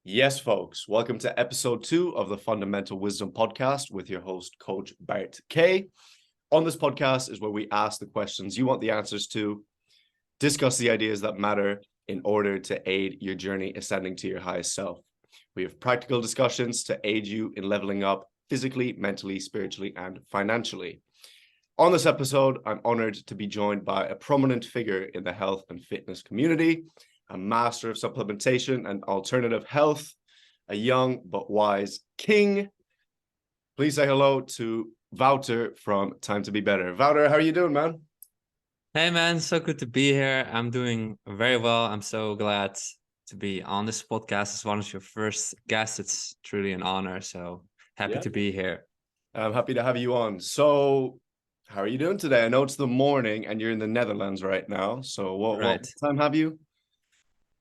Yes, folks, welcome to episode 2 of the Fundamental Wisdom Podcast with your host, Coach Bart K. On this podcast is where we ask the questions you want the answers to, discuss the ideas that matter in order to aid your journey ascending to your highest self. We have practical discussions to aid you in leveling up physically, mentally, spiritually, and financially. On this episode, I'm honored to be joined by a prominent figure in the health and fitness community, a master of supplementation and alternative health, a young but wise king. Please say hello to Wouter from Time2BeBetter. Wouter, how are you doing, man? Hey man, so good to be here. I'm doing very well. I'm so glad to be on this podcast as one of your first guests. It's truly an honor. So happy to be here. I'm happy to have you on. So, how are you doing today? I know it's the morning and you're in the Netherlands right now. So, what time have you?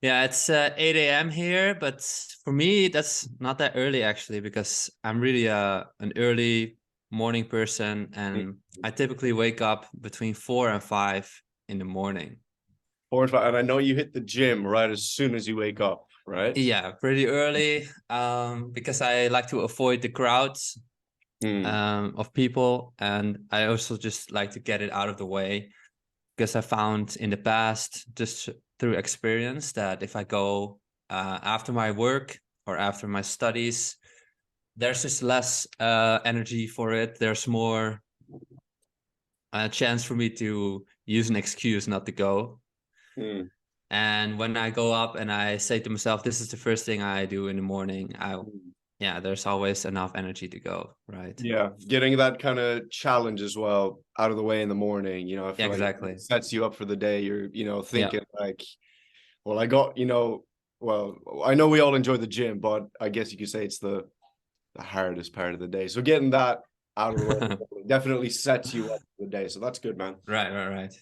Yeah, it's 8 a.m. here, but for me, that's not that early actually, because I'm really an early morning person, and I typically wake up between 4 and 5 in the morning. 4 and 5, and I know you hit the gym right as soon as you wake up, right? Yeah, pretty early, because I like to avoid the crowds of people, and I also just like to get it out of the way, because I found in the past, just through experience, that if I go after my work or after my studies, there's just less energy for it. There's more chance for me to use an excuse not to go. And when I go up and I say to myself, this is the first thing I do in the morning, there's always enough energy to go, right? Yeah, getting that kind of challenge as well out of the way in the morning, I feel like it sets you up for the day. You're, thinking like, well, I know we all enjoy the gym, but I guess you could say it's the hardest part of the day. So getting that out of the way definitely sets you up for the day. So that's good, man. Right.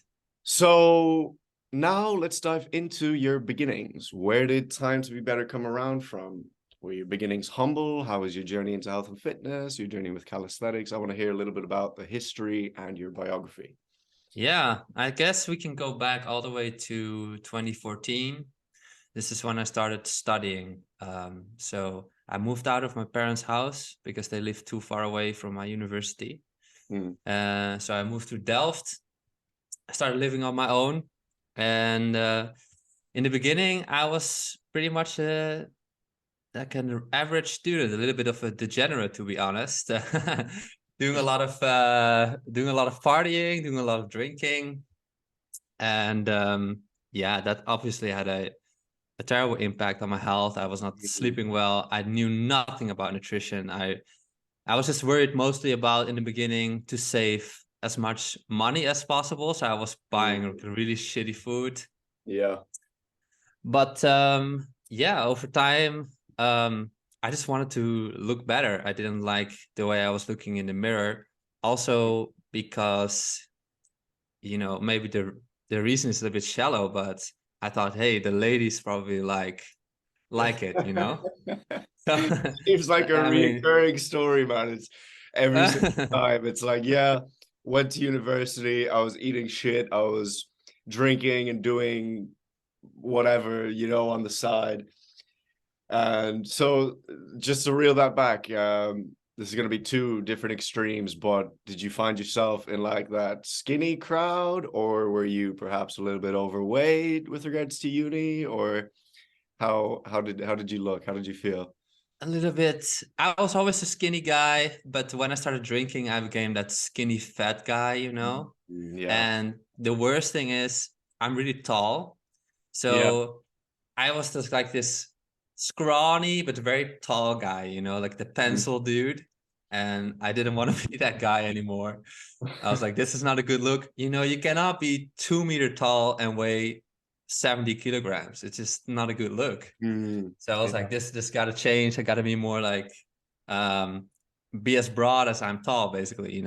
So now let's dive into your beginnings. Where did Time2BeBetter come around from? Were your beginnings humble? How was your journey into health and fitness? Your journey with calisthenics? I want to hear a little bit about the history and your biography. Yeah, I guess we can go back all the way to 2014. This is when I started studying. So I moved out of my parents' house because they lived too far away from my university. So I moved to Delft. I started living on my own. And in the beginning, I was pretty much like an average student, a little bit of a degenerate, to be honest. doing a lot of partying, doing a lot of drinking, and that obviously had a terrible impact on my health. I was not sleeping well. I knew nothing about nutrition. I was just worried mostly about, in the beginning, to save as much money as possible. So I was buying really shitty food. Yeah. But over time, I just wanted to look better. I didn't like the way I was looking in the mirror. Also because, maybe the reason is a little bit shallow, but I thought, hey, the ladies probably like it. Seems like a recurring story, man. It's every single time. It's like, yeah, went to university, I was eating shit, I was drinking and doing whatever, on the side. And so just to reel that back, this is going to be two different extremes, but did you find yourself in like that skinny crowd, or were you perhaps a little bit overweight with regards to uni, or how did you look? How did you feel? A little bit. I was always a skinny guy, but when I started drinking, I became that skinny fat guy, Yeah. And the worst thing is I'm really tall. So I was just like this scrawny but very tall guy, like the pencil dude. And I didn't want to be that guy anymore. I was like, this is not a good look. You cannot be 2 meter tall and weigh 70 kilograms. It's just not a good look. So I was like, this got to change. I got to be more like, be as broad as I'm tall, basically,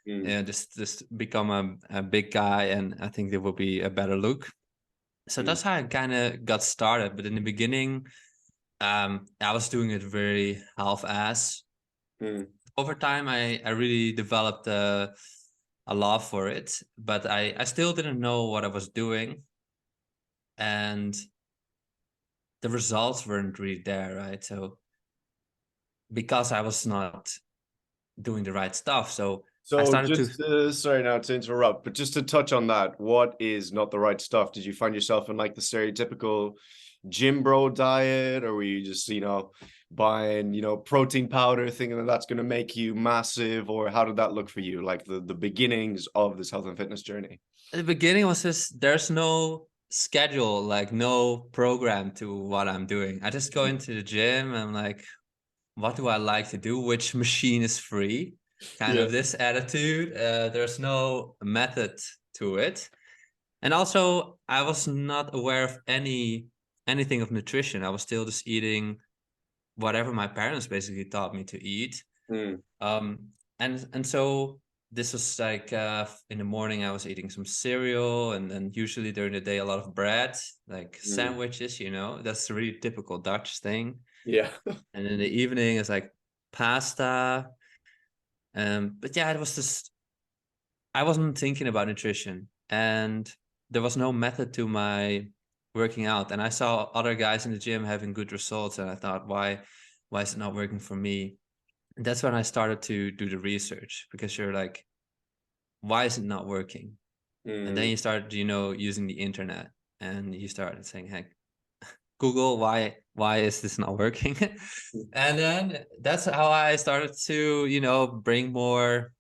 and just become a big guy. And I think there will be a better look. So that's how I kind of got started. But in the beginning, I was doing it very half-ass. Over time, I really developed a love for it, but I still didn't know what I was doing. And the results weren't really there, right? So because I was not doing the right stuff, so I So started to. just sorry now to interrupt, but just to touch on that, what is not the right stuff? Did you find yourself in like the stereotypical gym bro diet, or were you just, buying, protein powder thinking that that's going to make you massive, or how did that look for you? Like the beginnings of this health and fitness journey? At the beginning was just, there's no schedule, like no program to what I'm doing. I just go into the gym and I'm like, what do I like to do? Which machine is free? Kind Yeah. of this attitude. There's no method to it. And also, I was not aware of anything of nutrition. I was still just eating whatever my parents basically taught me to eat. Mm. And so this was like in the morning I was eating some cereal, and then usually during the day a lot of bread, like sandwiches, that's a really typical Dutch thing. Yeah. And in the evening it's like pasta. But yeah, it was just, I wasn't thinking about nutrition, and there was no method to my working out. And I saw other guys in the gym having good results, and I thought, why is it not working for me? And that's when I started to do the research, because you're like, why is it not working? And then you start, using the internet, and you started saying, hey, Google, why is this not working? And then that's how I started to, bring more.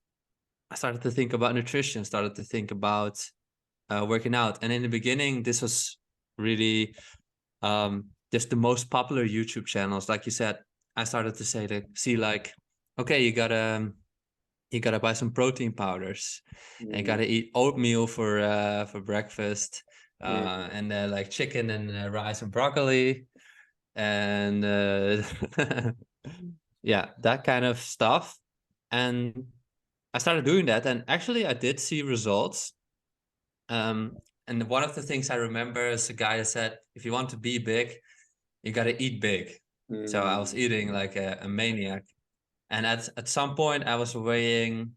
I started to think about nutrition, started to think about working out. And in the beginning, this was really just the most popular YouTube channels. Like you said, I started to see like, okay, you gotta buy some protein powders, and you gotta eat oatmeal for breakfast, and like chicken and rice and broccoli, and yeah, that kind of stuff. And I started doing that, and actually I did see results. And one of the things I remember is a guy that said, if you want to be big, you gotta eat big. So I was eating like a maniac. And at some point I was weighing,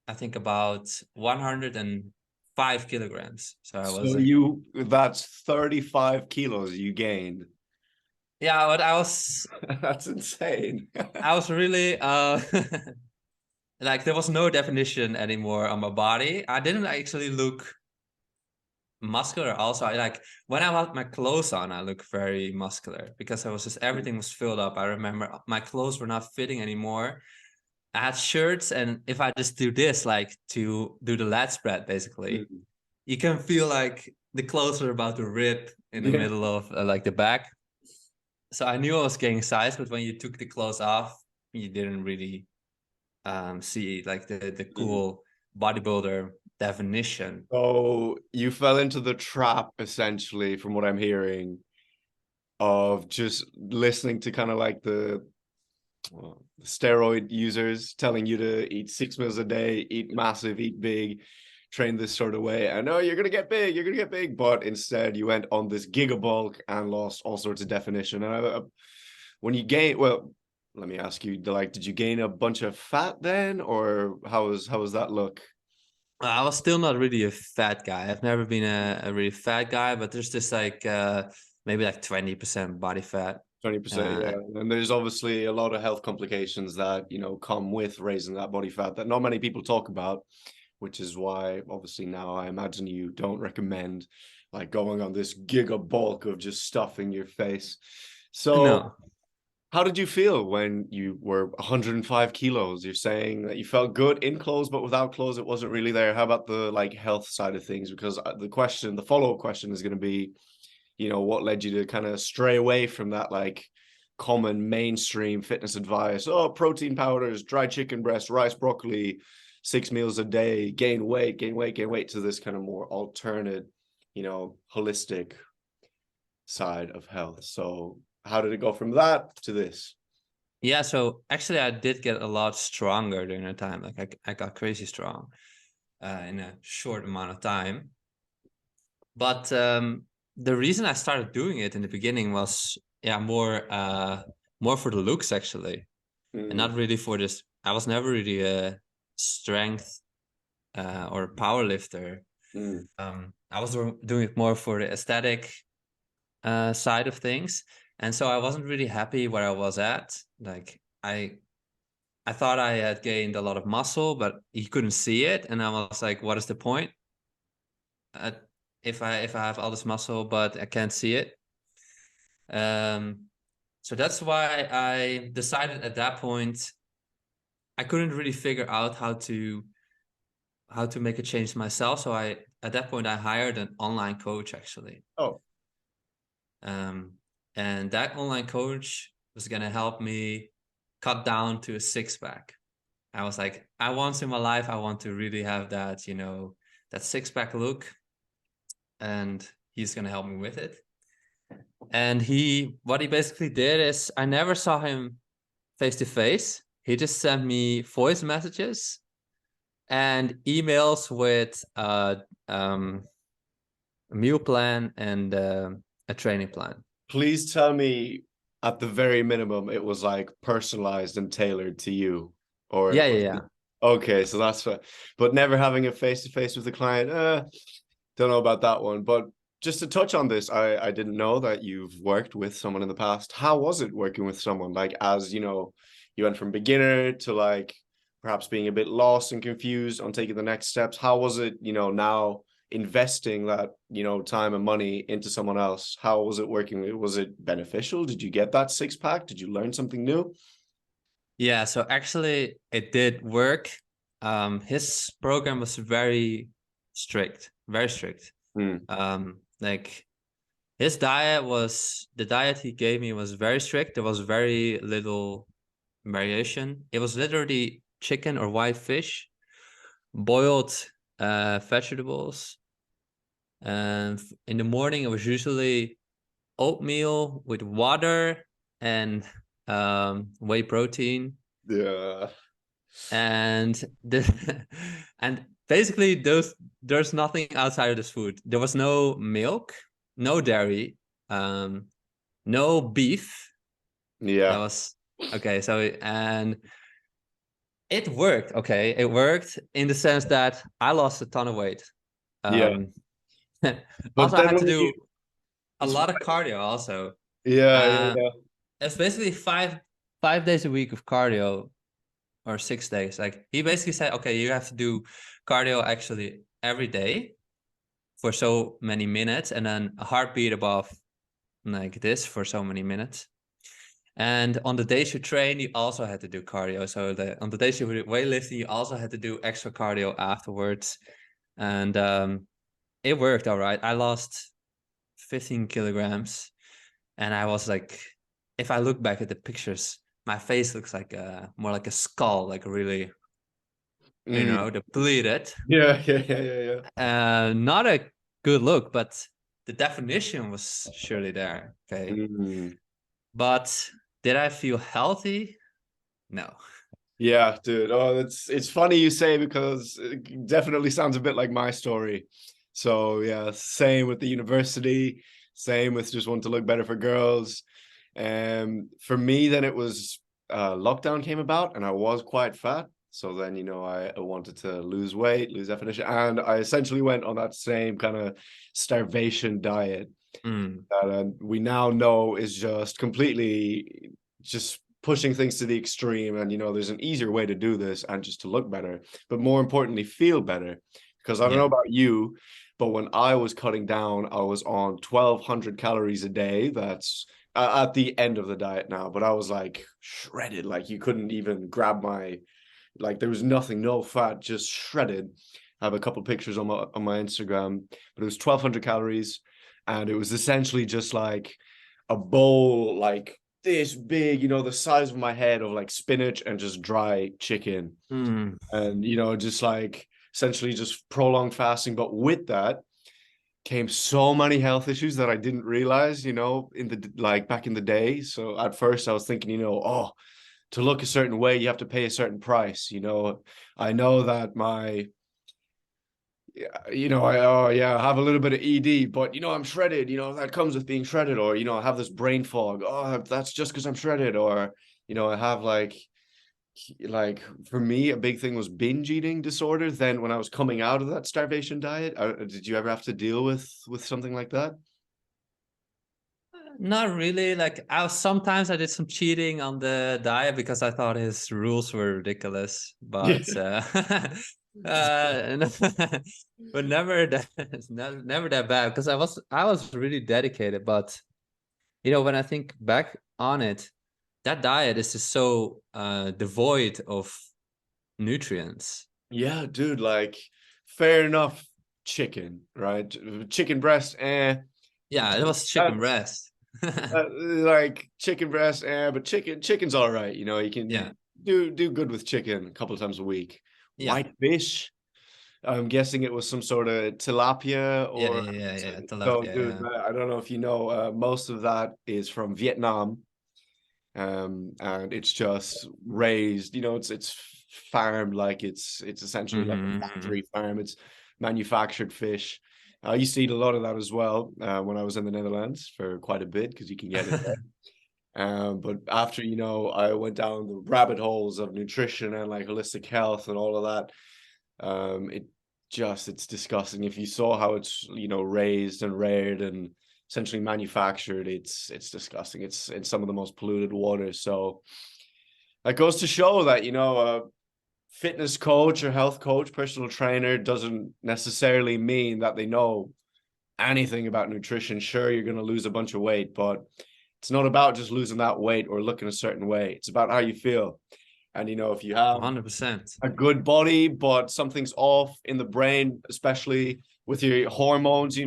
I think, about 105 kilograms. So I was So like, that's 35 kilos you gained. yeah, but I was That's insane. I was really like, there was no definition anymore on my body. I didn't actually look muscular. Also, I like, when I had my clothes on, I look very muscular, because I was just, everything was filled up. I remember my clothes were not fitting anymore. I had shirts, and if I just do this, like to do the lat spread, basically, you can feel like the clothes are about to rip in the Yeah. middle of like the back. So I knew I was gaining size, but when you took the clothes off, you didn't really see like the cool bodybuilder definition. So you fell into the trap, essentially, from what I'm hearing, of just listening to kind of like the steroid users telling you to eat 6 meals a day, eat massive, eat big, train this sort of way. I know you're gonna get big, you're gonna get big, but instead you went on this gigabulk and lost all sorts of definition. And when you gain, well, let me ask you, like, did you gain a bunch of fat then, or how was that look? I was still not really a fat guy. I've never been a really fat guy, but there's just like maybe like 20% body fat. 20%, yeah. And there's obviously a lot of health complications that, come with raising that body fat that not many people talk about, which is why obviously now I imagine you don't recommend like going on this giga bulk of just stuffing your face. So No. how did you feel when you were 105 kilos? You're saying that you felt good in clothes, but without clothes, it wasn't really there. How about the like health side of things? Because the follow-up question is going to be, what led you to kind of stray away from that like common mainstream fitness advice? Oh, protein powders, dry chicken breast, rice, broccoli, 6 meals a day, gain weight, gain weight, gain weight, to this kind of more alternate, holistic side of health. So how did it go from that to this? Yeah, so actually I did get a lot stronger during the time. Like I got crazy strong in a short amount of time. But the reason I started doing it in the beginning was, yeah, more for the looks, actually, and not really for this. I was never really a strength or power lifter. I was doing it more for the aesthetic, side of things. And so I wasn't really happy where I was at. Like I thought I had gained a lot of muscle, but he couldn't see it. And I was like, what is the point? If I have all this muscle, but I can't see it. So that's why I decided at that point, I couldn't really figure out how to make a change myself. So at that point I hired an online coach actually. Oh. And that online coach was gonna help me cut down to a 6-pack. I was like, once in my life, I want to really have that, you know, that 6-pack look. And he's gonna help me with it. And what he basically did is, I never saw him face to face. He just sent me voice messages and emails with a meal plan and a training plan. Please tell me, at the very minimum, it was like personalized and tailored to you. Or Yeah. Okay, so that's what, but never having a face-to-face with the client, don't know about that one. But just to touch on this, I didn't know that you've worked with someone in the past. How was it working with someone? Like, as you know, you went from beginner to like perhaps being a bit lost and confused on taking the next steps. How was it, you know, now investing that, you know, time and money into someone else? How was it working? Was it beneficial? Did you get that 6-pack? Did you learn something new? Yeah, so actually it did work. His program was very strict, very strict. Like his diet the diet he gave me was very strict. There was very little variation. It was literally chicken or white fish, boiled vegetables. And in the morning, it was usually oatmeal with water and whey protein. Yeah. And and basically there's nothing outside of this food. There was no milk, no dairy, no beef. Yeah. That was okay. So and it worked. Okay, it worked in the sense that I lost a ton of weight. Yeah. But Also, I then had to when do you, a lot of cardio. Also, yeah. it's basically five days a week of cardio, or 6 days. Like he basically said, okay, you have to do cardio actually every day for so many minutes, and then a heartbeat above like this for so many minutes. And on the days you train, you also had to do cardio. So on the days you were weightlifting, you also had to do extra cardio afterwards. And it worked all right. I lost 15 kilograms, and I was like, if I look back at the pictures, my face looks like more like a skull, like really, you know, depleted. Not a good look, but the definition was surely there. Okay. But did I feel healthy? No. Yeah, dude. Oh, it's funny you say, because it definitely sounds a bit like my story. So yeah, same with the university, same with just wanting to look better for girls. For me, then it was lockdown came about and I was quite fat. So then, you know, I wanted to lose weight, lose definition, and I essentially went on that same kind of starvation diet that we now know is just completely just pushing things to the extreme. And, you know, there's an easier way to do this and just to look better, but more importantly, feel better. Because I don't know about you, but when I was cutting down, I was on 1,200 calories a day. That's at the end of the diet now, but I was like shredded. Like you couldn't even grab my, like there was nothing, no fat, just shredded. I have a couple pictures on my Instagram, but it was 1,200 calories, and it was essentially just like a bowl like this big, you know, the size of my head, of like spinach and just dry chicken. And, you know, just like essentially just prolonged fasting. But with that came so many health issues that I didn't realize, you know, in the like back in the day. So at first I was thinking, you know, oh, to look a certain way, you have to pay a certain price. You know, I know that my, you know, I have a little bit of ED, but you know, I'm shredded. You know, that comes with being shredded. Or, you know, I have this brain fog. Oh, that's just because I'm shredded. Or, you know, I have like for me, a big thing was binge eating disorder. Then when I was coming out of that starvation diet, did you ever have to deal with something like that? Not really. Like sometimes I did some cheating on the diet because I thought his rules were ridiculous, but uh, but never that never that bad because I was really dedicated. But when I think back on it, that diet is just so devoid of nutrients. Yeah, dude, like fair enough, chicken, right? Chicken breast, Yeah, it was chicken that's breast. like chicken breast, but chicken's all right. You Yeah, can do good with chicken a couple of times a week. yeah, White fish, I'm guessing it was some sort of tilapia or yeah. so, Tilapia, dude. yeah. I don't know if you know, most of that is from Vietnam, and it's just raised. It's farmed like it's essentially like a Mm-hmm. factory farm. It's manufactured fish. I used to eat a lot of that as well when I was in the Netherlands for quite a bit because you can get it there. But after, I went down the rabbit holes of nutrition and like holistic health and all of that, it's disgusting. If you saw how it's, raised and reared and essentially manufactured, it's disgusting. It's in some of the most polluted waters. So that goes to show that, a fitness coach or health coach, personal trainer doesn't necessarily mean that they know anything about nutrition. Sure, you're going to lose a bunch of weight, but it's not about just losing that weight or looking a certain way. It's about how you feel. And, if you have 100%. a good body, but something's off in the brain, especially with your hormones,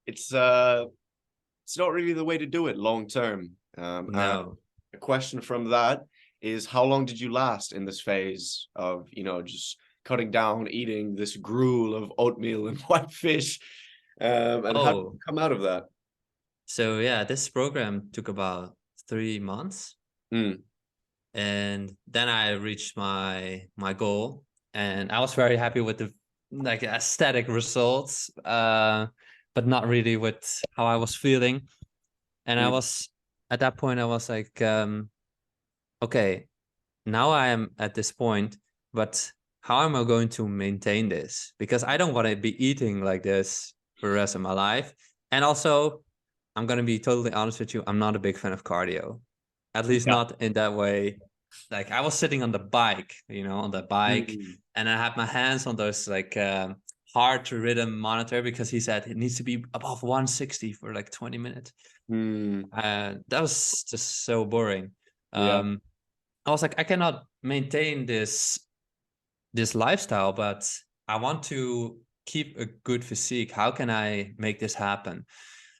it's not really the way to do it long term. And No. a question from that is, how long did you last in this phase of, just cutting down, eating this gruel of oatmeal and white fish? And how did you Oh, come out of that? so yeah, this program took about 3 months, Mm, and then I reached my goal, and I was very happy with the like aesthetic results, but not really with how I was feeling. And I mm, was at that point, I was like, okay, now I am at this point, but how am I going to maintain this? Because I don't want to be eating like this for the rest of my life. And also, I'm going to be totally honest with you, I'm not a big fan of cardio, at least yeah. not in that way. Like I was sitting on the bike, on the bike, Mm, and I had my hands on those like heart rhythm monitor because he said it needs to be above 160 for like 20 minutes. mm, That was just so boring. yeah. Um, I was like, I cannot maintain this lifestyle, but I want to keep a good physique. How can I make this happen?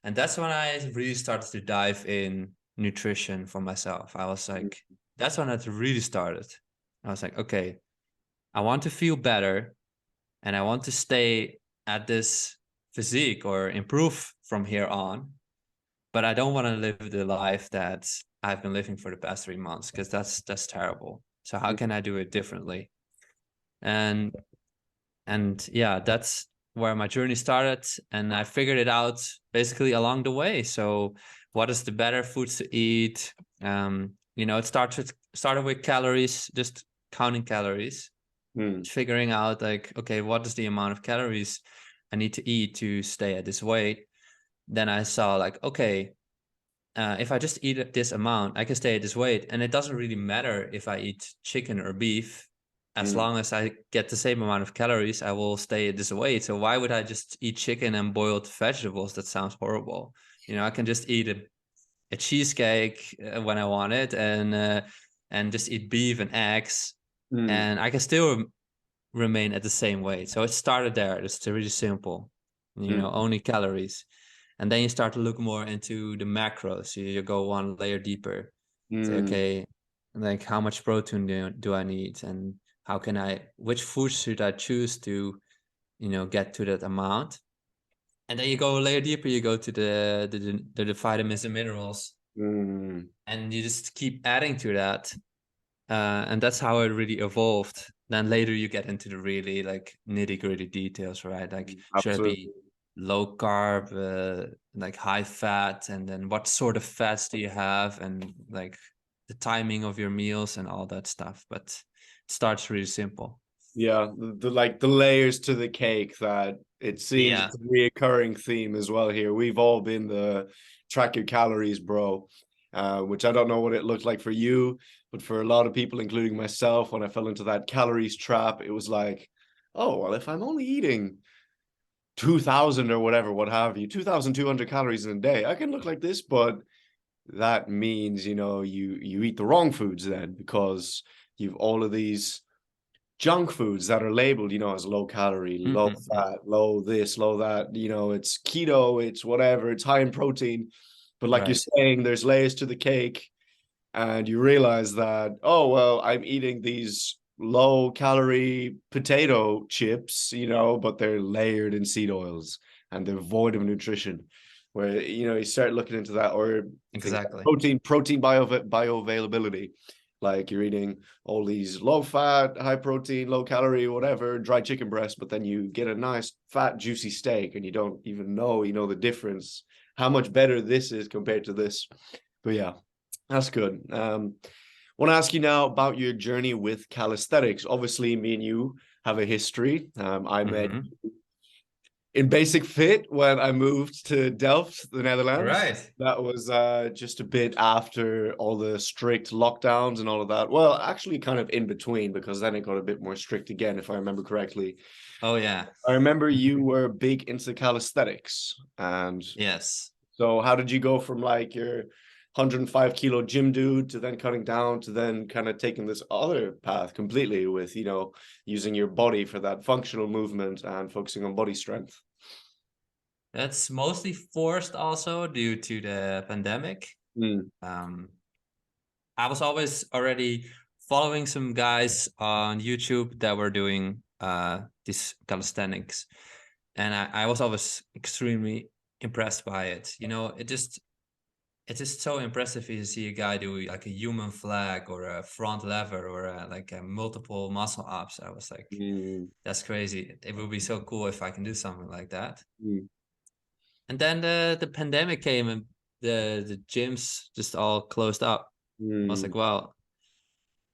And that's when I really started to dive in nutrition for myself. I was Mm, like, that's when it really started. I was like, okay, I want to feel better and I want to stay at this physique or improve from here on. But I don't want to live the life that I've been living for the past 3 months because that's terrible. So how mm, can I do it differently? And yeah, that's where my journey started, and I figured it out basically along the way. So what is the better foods to eat? It started with calories, just counting calories, mm, figuring out like, okay, what is the amount of calories I need to eat to stay at this weight? Then I saw like, okay, if I just eat this amount, I can stay at this weight. And it doesn't really matter if I eat chicken or beef. As mm, long as I get the same amount of calories, I will stay at this weight. So why would I just eat chicken and boiled vegetables? That sounds horrible. I can just eat a cheesecake when I want it, and just eat beef and eggs, mm, and I can still remain at the same weight. So it started there. It's really simple, mm, only calories. And then you start to look more into the macros. You go one layer deeper. Say, mm, okay, like how much protein do I need? And which foods should I choose to, get to that amount? And then you go a layer deeper, you go to the vitamins and minerals, mm. and you just keep adding to that. And that's how it really evolved. Then later you get into the really like nitty gritty details, right? Like should I be Absolutely. low carb, like high fat, and then what sort of fats do you have, and like the timing of your meals and all that stuff. But it starts really simple. Yeah, the layers to the cake that it seems Yeah, is a reoccurring theme as well here. We've all been the track your calories, bro. Which I don't know what it looked like for you, but for a lot of people, including myself, when I fell into that calories trap, it was like, oh, well, if I'm only eating 2,000 or whatever, what have you, 2,200 calories in a day, I can look like this. But that means, you know, you eat the wrong foods then, because you've all of these junk foods that are labeled, you know, as low calorie, low fat, low this, low that, you know, it's keto, it's whatever, it's high in protein. But like you're saying, there's layers to the cake, and you realize that, oh, well, I'm eating these low calorie potato chips, you know, but they're layered in seed oils and they're void of nutrition. Where, you know, you start looking into that, or Exactly. protein bioavailability. Like you're eating all these low fat, high protein, low calorie, whatever, dry chicken breast, but then you get a nice fat, juicy steak and you don't even know, you know, the difference, how much better this is compared to this. But yeah, that's good. Want to ask you now about your journey with calisthenics. Obviously, me and you have a history. I met in Basic Fit when I moved to Delft, the Netherlands. Right. That was just a bit after all the strict lockdowns and all of that. Well, actually kind of in between, because then it got a bit more strict again, if I remember correctly. Oh, yeah. I remember you were big into calisthenics. And Yes. so how did you go from like your 105 kilo gym dude to then cutting down to then kind of taking this other path completely with, you know, using your body for that functional movement and focusing on body strength? That's mostly forced also due to the pandemic. I was always already following some guys on YouTube that were doing this calisthenics, and I was always extremely impressed by it. You know, it's just so impressive if you see a guy do like a human flag or a front lever or like a multiple muscle ups. I was like, that's crazy. It would be so cool if I can do something like that. And then the pandemic came and the gyms just all closed up. I was like, well,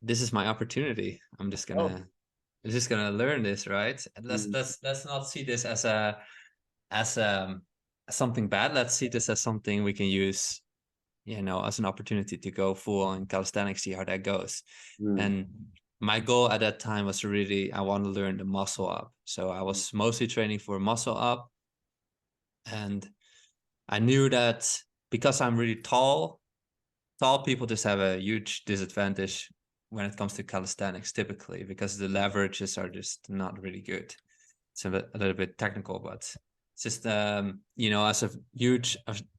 this is my opportunity. I'm just gonna learn this, right? And let's not see this as as something bad. Let's see this as something we can use, you know, as an opportunity to go full on calisthenics, see how that goes. And my goal at that time was really, I want to learn the muscle up. So I was mostly training for muscle up. And I knew that because I'm really tall people just have a huge disadvantage when it comes to calisthenics, typically, because the leverages are just not really good. It's a little bit technical, but it's just, you know, as a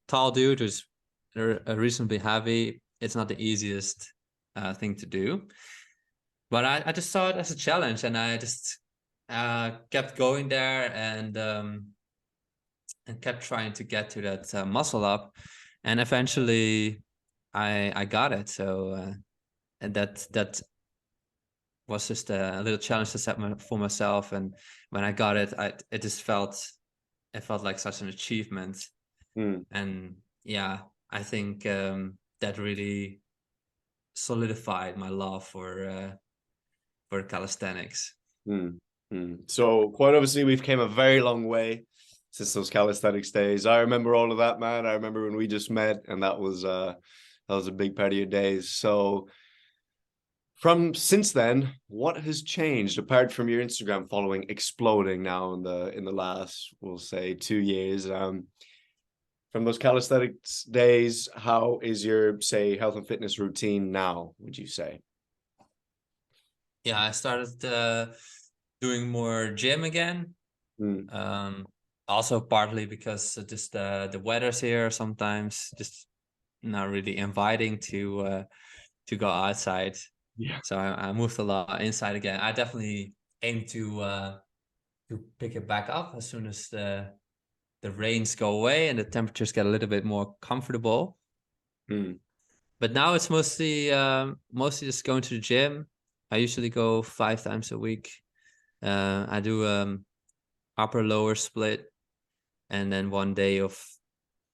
tall dude who's reasonably heavy, it's not the easiest thing to do. But I just saw it as a challenge, and I just kept going there and kept trying to get to that muscle up, and eventually I got it. So and that was just a little challenge to set for myself, and when I got it, it felt like such an achievement. And yeah, I think that really solidified my love for calisthenics. So quite obviously we've came a very long way since those calisthenics days. I remember all of that, man. I remember when we just met, and that was a big part of your days. So from since then, what has changed apart from your Instagram following exploding now in the last, we'll say, 2 years? From those calisthenics days, how is your, say, health and fitness routine now, would you say? Yeah, I started doing more gym again. Also partly because just the weather's here sometimes just not really inviting to go outside. Yeah. So I moved a lot inside again. I definitely aim to pick it back up as soon as the rains go away and the temperatures get a little bit more comfortable. But now it's mostly just going to the gym. I usually go 5 times a week. I do upper lower split, and then one day of,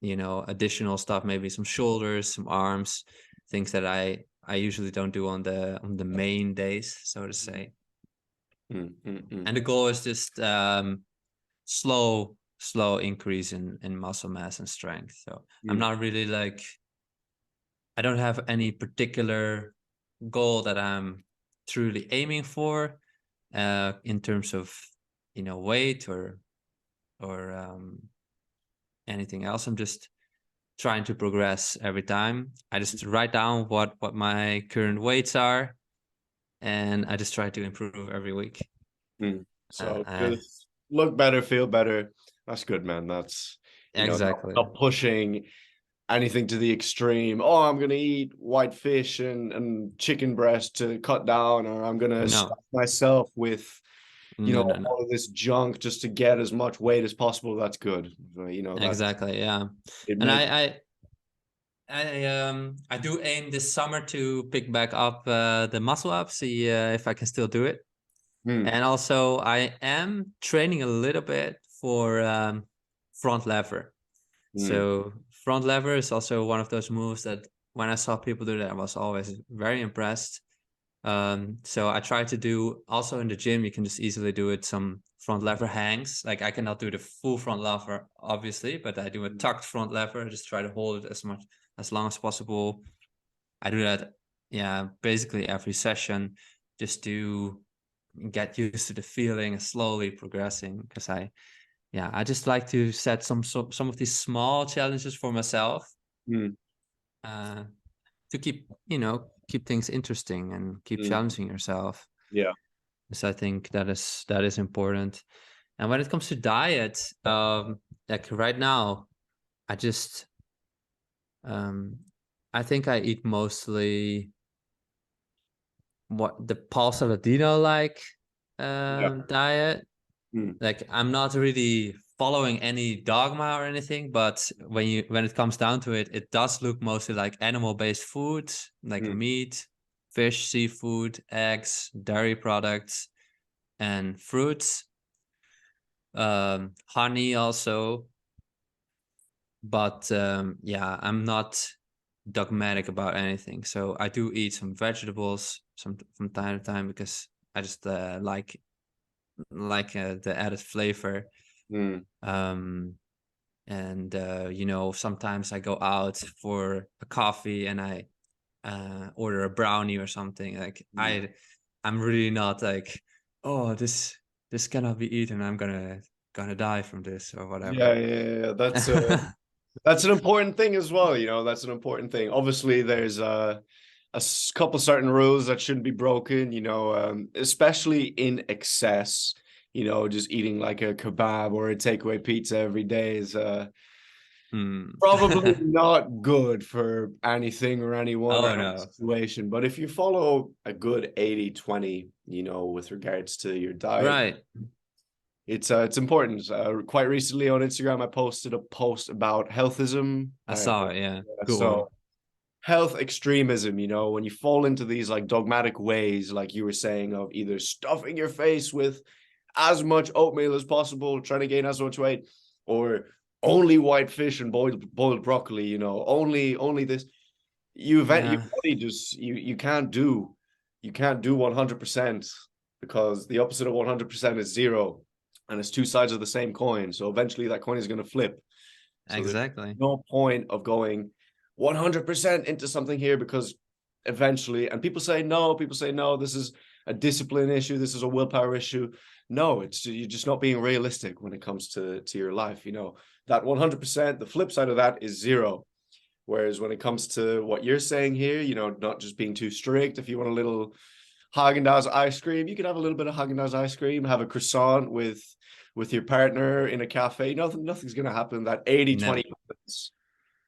you know, additional stuff, maybe some shoulders, some arms, things that I usually don't do on the main days, so to say. And the goal is just slow slow increase in muscle mass and strength. So I'm not really like, I don't have any particular goal that I'm truly aiming for in terms of, weight or anything else. I'm just trying to progress every time. I just write down what my current weights are, and I just try to improve every week. So just look better, feel better. That's good, man. That's exactly not pushing anything to the extreme. Oh, I'm gonna eat white fish and chicken breast to cut down, or I'm gonna stuff myself with no. all of this junk just to get as much weight as possible. That's good. Exactly, yeah. And I do aim this summer to pick back up the muscle up, see if I can still do it. And also I am training a little bit for front lever. So front lever is also one of those moves that when I saw people do that, I was always very impressed. So I try to do also in the gym, you can just easily do it, some front lever hangs. Like I cannot do the full front lever, obviously, but I do a tucked front lever. I just try to hold it as long as possible. I do that, basically every session, just to get used to the feeling and slowly progressing. Because I just like to set some of these small challenges for myself to keep things interesting and keep challenging yourself. Yeah. So I think that is important. And when it comes to diet, like right now, I just I think I eat mostly what the Paul Saladino like diet. Like I'm not really following any dogma or anything, but when it comes down to it, it does look mostly like animal-based food, like meat, fish, seafood, eggs, dairy products, and fruits. Honey also. But I'm not dogmatic about anything. So I do eat some vegetables from time to time because I just like the added flavor. And sometimes I go out for a coffee and I order a brownie or something. Like I'm really not like, oh, this cannot be eaten, I'm gonna die from this or whatever. Yeah. That's an important thing as well. That's an important thing. Obviously, there's a couple certain rules that shouldn't be broken, especially in excess. Just eating like a kebab or a takeaway pizza every day is probably not good for anything or anyone or any situation. But if you follow a good 80-20, with regards to your diet, right, it's important. Quite recently on Instagram, I posted a post about healthism. I saw it. Yeah, good so one. Health extremism, when you fall into these like dogmatic ways, like you were saying, of either stuffing your face with as much oatmeal as possible, trying to gain as much weight, or only white fish and boiled broccoli, only this. Your body just you can't do 100%, because the opposite of 100% is zero, and it's two sides of the same coin. So eventually that coin is going to flip. So exactly. there's no point of going 100% into something here, because eventually, and people say no, this is a discipline issue, this is a willpower issue. No, you're just not being realistic when it comes to your life. That 100%, the flip side of that is zero. Whereas when it comes to what you're saying here, not just being too strict. If you want a little Haagen-Dazs ice cream, you can have a little bit of Haagen-Dazs ice cream, have a croissant with your partner in a cafe. Nothing's going to happen. That 80-20,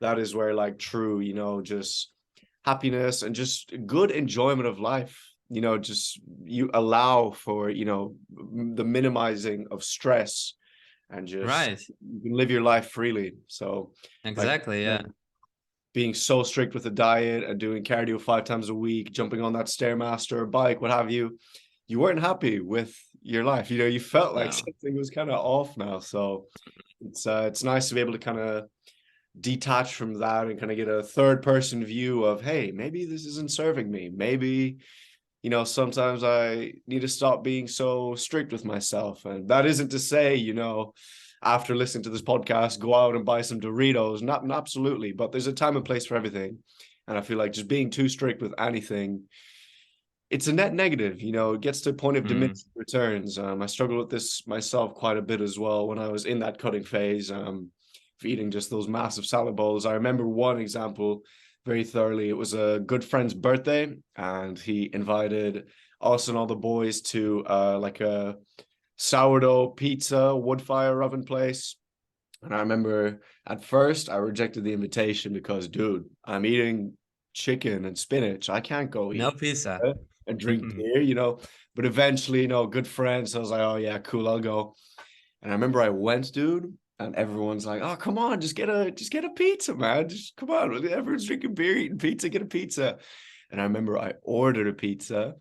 that is where like true, just happiness and just good enjoyment of life, just you allow for, the minimizing of stress, and just you can live your life freely. So exactly, being so strict with the diet and doing cardio 5 times a week, jumping on that Stairmaster or bike, what have you, you weren't happy with your life. You felt like something was kind of off now. So it's nice to be able to kind of detach from that and kind of get a third person view of, hey, maybe this isn't serving me. Maybe, sometimes I need to stop being so strict with myself. And that isn't to say, after listening to this podcast, go out and buy some Doritos. Not absolutely, but there's a time and place for everything. And I feel like just being too strict with anything, it's a net negative. It gets to a point of diminishing returns. I struggled with this myself quite a bit as well when I was in that cutting phase, of eating just those massive salad bowls. I remember one example very thoroughly. It was a good friend's birthday, and he invited us and all the boys to like a sourdough pizza wood fire oven place. And I remember at first I rejected the invitation because, dude, I'm eating chicken and spinach. I can't go eat No pizza. and drink beer. But eventually, good friends. So I was like, oh yeah, cool, I'll go. And I remember I went, dude, and everyone's like, oh, come on, just get a pizza, man. Just come on. Everyone's drinking beer, eating pizza, get a pizza. And I remember I ordered a pizza,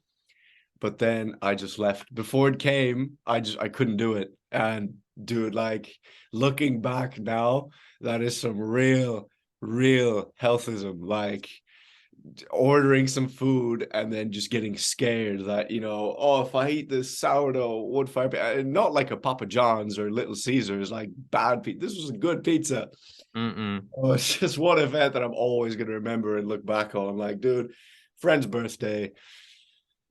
but then I just left. Before it came, I couldn't do it. And dude, like looking back now, that is some real healthism. Like ordering some food and then just getting scared that, oh, if I eat this sourdough wood fire, not like a Papa John's or Little Caesars, like bad pizza. This was a good pizza. Oh, it's just one event that I'm always going to remember and look back on. I'm like, dude, friend's birthday,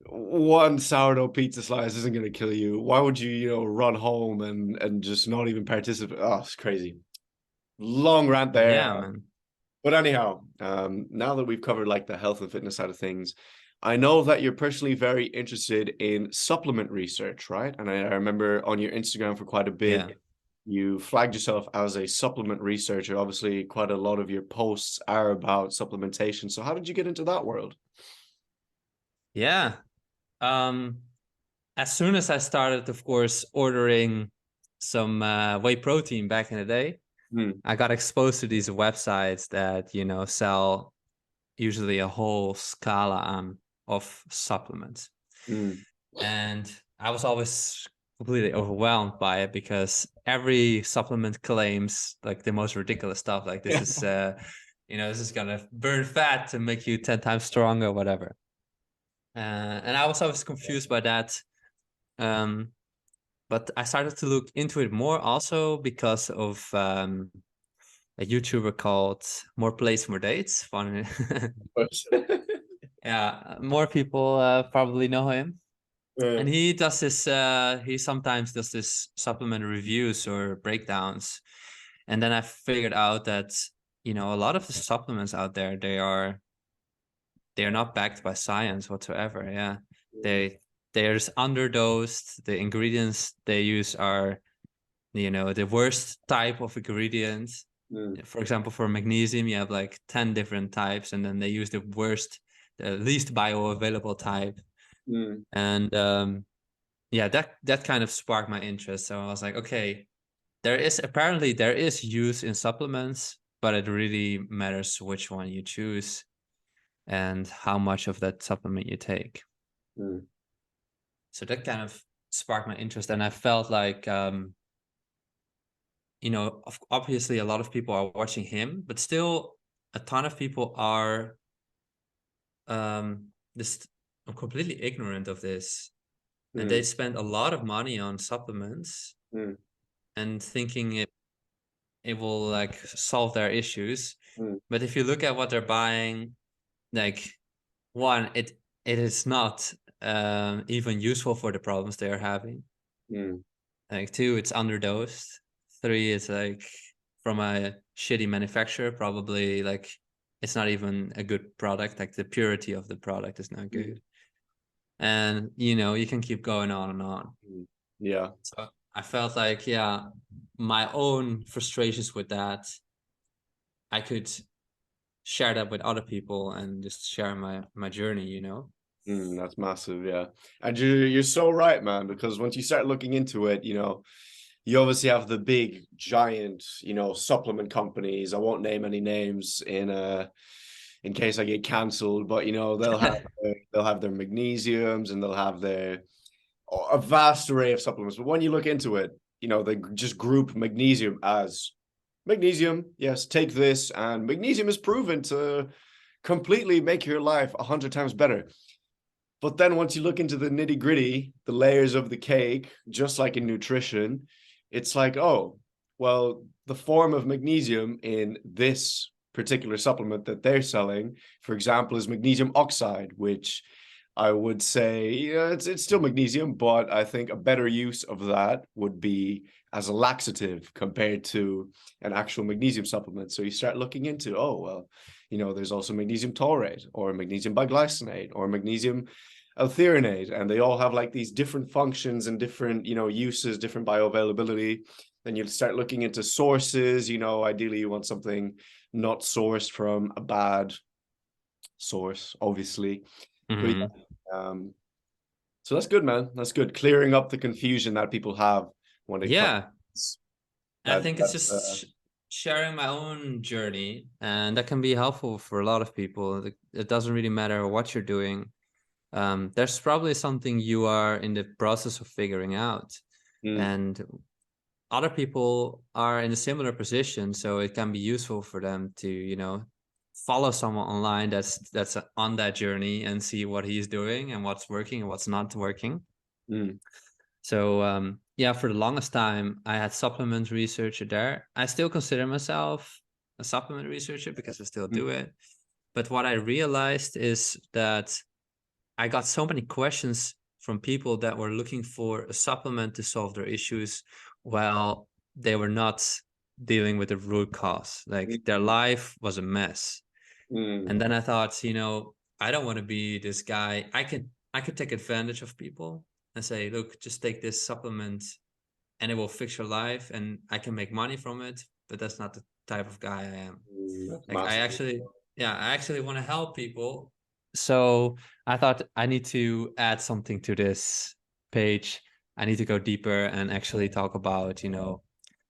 one sourdough pizza slice isn't going to kill you. Why would you, run home and just not even participate? Oh, it's crazy. Long rant there. Yeah, man. But anyhow, now that we've covered like the health and fitness side of things, I know that you're personally very interested in supplement research, right? And I remember on your Instagram for quite a bit, you flagged yourself as a supplement researcher. Obviously, quite a lot of your posts are about supplementation. So how did you get into that world? Yeah. As soon as I started, of course, ordering some whey protein back in the day, I got exposed to these websites that, sell usually a whole scala of supplements. And I was always completely overwhelmed by it because every supplement claims like the most ridiculous stuff. Like this is, this is going to burn fat to make you 10 times stronger, whatever. And I was always confused by that. But I started to look into it more also because of a YouTuber called More Plays, More Dates. Funny. Yeah, more people probably know him. And he does this, he sometimes does this supplement reviews or breakdowns. And then I figured out that, a lot of the supplements out there, they are not backed by science whatsoever. Yeah. They're just underdosed. The ingredients they use are, the worst type of ingredients. For example, for magnesium, you have like 10 different types, and then they use the least bioavailable type. And that kind of sparked my interest. So I was like, okay, there is use in supplements, but it really matters which one you choose and how much of that supplement you take. So that kind of sparked my interest, and I felt like, obviously a lot of people are watching him, but still a ton of people are just completely ignorant of this. And they spend a lot of money on supplements and thinking it will like solve their issues. But if you look at what they're buying, like one, it is not even useful for the problems they are having. Like two, it's underdosed. Three, it's like from a shitty manufacturer, probably like it's not even a good product. Like the purity of the product is not good. And you can keep going on and on. Yeah. So I felt like, my own frustrations with that, I could share that with other people and just share my journey, That's massive. Yeah. And you're so right, man, because once you start looking into it, you obviously have the big giant, supplement companies. I won't name any names in case I get canceled, but they'll have their magnesiums and they'll have a vast array of supplements. But when you look into it, they just group magnesium as magnesium. Yes, take this, and magnesium is proven to completely make your life 100 times better. But then once you look into the nitty gritty, the layers of the cake, just like in nutrition, it's like, oh, Well, the form of magnesium in this particular supplement that they're selling, for example, is magnesium oxide, which I would say, yeah, it's still magnesium, but I think a better use of that would be as a laxative compared to an actual magnesium supplement. So you start looking into, oh, well, there's also magnesium taurate or magnesium biglycinate or magnesium L-threonate, and they all have like these different functions and different, uses, different bioavailability. Then you'll start looking into sources. Ideally you want something not sourced from a bad source, obviously. But Mhm. so that's good, man. That's good. Clearing up the confusion that people have when it comes. Yeah, I That think it's that's just sharing my own journey, and that can be helpful for a lot of people. It doesn't really matter what you're doing. There's probably something you are in the process of figuring out, and other people are in a similar position, so it can be useful for them to, follow someone online that's on that journey and see what he's doing and what's working and what's not working. mm, So yeah, for the longest time, I had supplement researcher there. I still consider myself a supplement researcher because I still do it. But what I realized is that I got so many questions from people that were looking for a supplement to solve their issues while they were not dealing with the root cause. Like their life was a mess. And then I thought, I don't want to be this guy. I could take advantage of people and say, look, just take this supplement and it will fix your life and I can make money from it. But that's not the type of guy I am. that's Like I massive. actually want to help people. So I thought I need to add something to this page. I need to go deeper and actually talk about,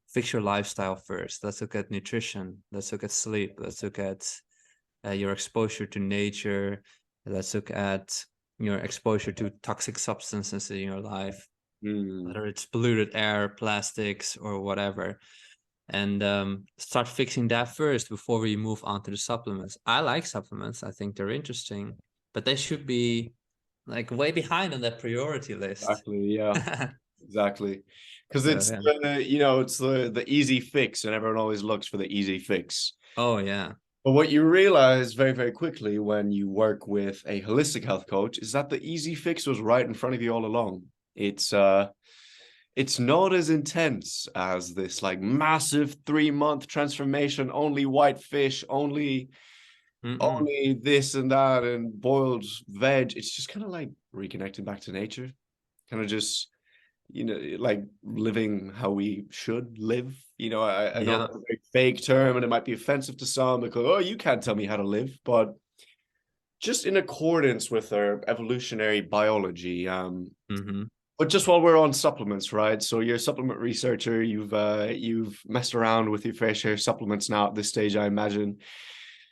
fix your lifestyle first. Let's look at nutrition. Let's look at sleep. Let's look at your exposure to nature. Let's look at your exposure to toxic substances in your life, whether it's polluted air, plastics, or whatever. And start fixing that first before we move on to the supplements. I like supplements. I think they're interesting, but they should be like way behind on that priority list. Exactly. Yeah. Exactly. Because So it's yeah. it's the easy fix, and everyone always looks for the easy fix. Oh yeah. But what you realize very, very quickly when you work with a holistic health coach is that the easy fix was right in front of you all along. It's not as intense as this like massive 3-month transformation, only white fish, only Mm-mm. only this and that and boiled veg. It's just kind of like reconnecting back to nature, kind of just like living how we should live. I know Yeah. that's a very vague term and it might be offensive to some because, oh, you can't tell me how to live, but just in accordance with our evolutionary biology. Mm-hmm. But just while we're on supplements, right? So you're a supplement researcher. You've messed around with your fair share of supplements now at this stage, I imagine.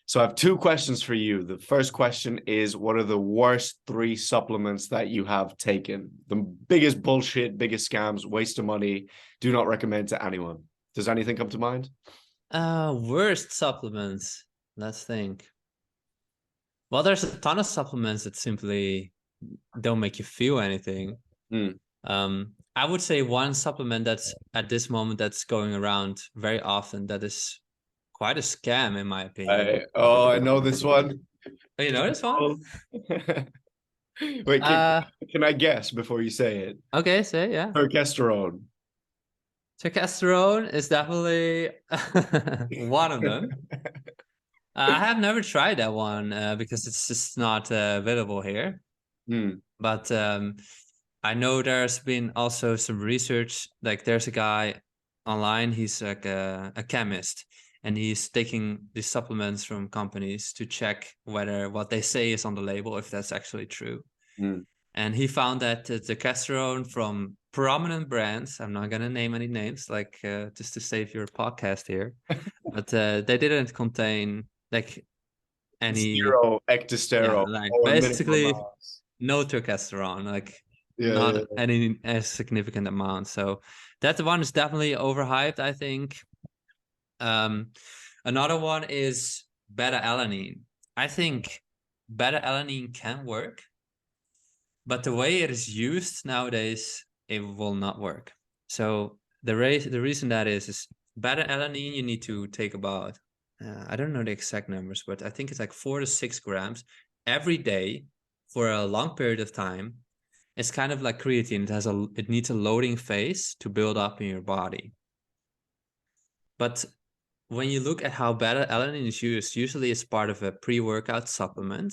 So I have 2 questions for you. The first question is, what are the worst 3 supplements that you have taken? The biggest bullshit, biggest scams, waste of money, do not recommend to anyone. Does anything come to mind? Worst supplements. Let's think. Well, there's a ton of supplements that simply don't make you feel anything. Hmm. I would say one supplement that's at this moment that's going around very often that is quite a scam in my opinion. I know this one. Oh, you know this one? Wait, Uh, can I guess before you say it? okay, say yeah. Progesterone. Testosterone is definitely one of them. I have never tried that one because it's just not available here. But I know there's been also some research. Like there's a guy online, he's like a chemist, and he's taking these supplements from companies to check whether what they say is on the label, if that's actually true. And he found that the testosterone from prominent brands, I'm not going to name any names, like just to save your podcast here, but they didn't contain like any, Zero yeah, ectosterol like or minimum basically amounts. no testosterone, like Yeah, not yeah. any significant amount. So that one is definitely overhyped, I think. Another one is beta alanine. I think beta alanine can work, but the way it is used nowadays, it will not work. So the reason that is beta alanine, you need to take about, I don't know the exact numbers, but I think it's like 4 to 6 grams every day for a long period of time. It's kind of like creatine. It needs a loading phase to build up in your body. But when you look at how beta alanine is used, usually it's part of a pre-workout supplement.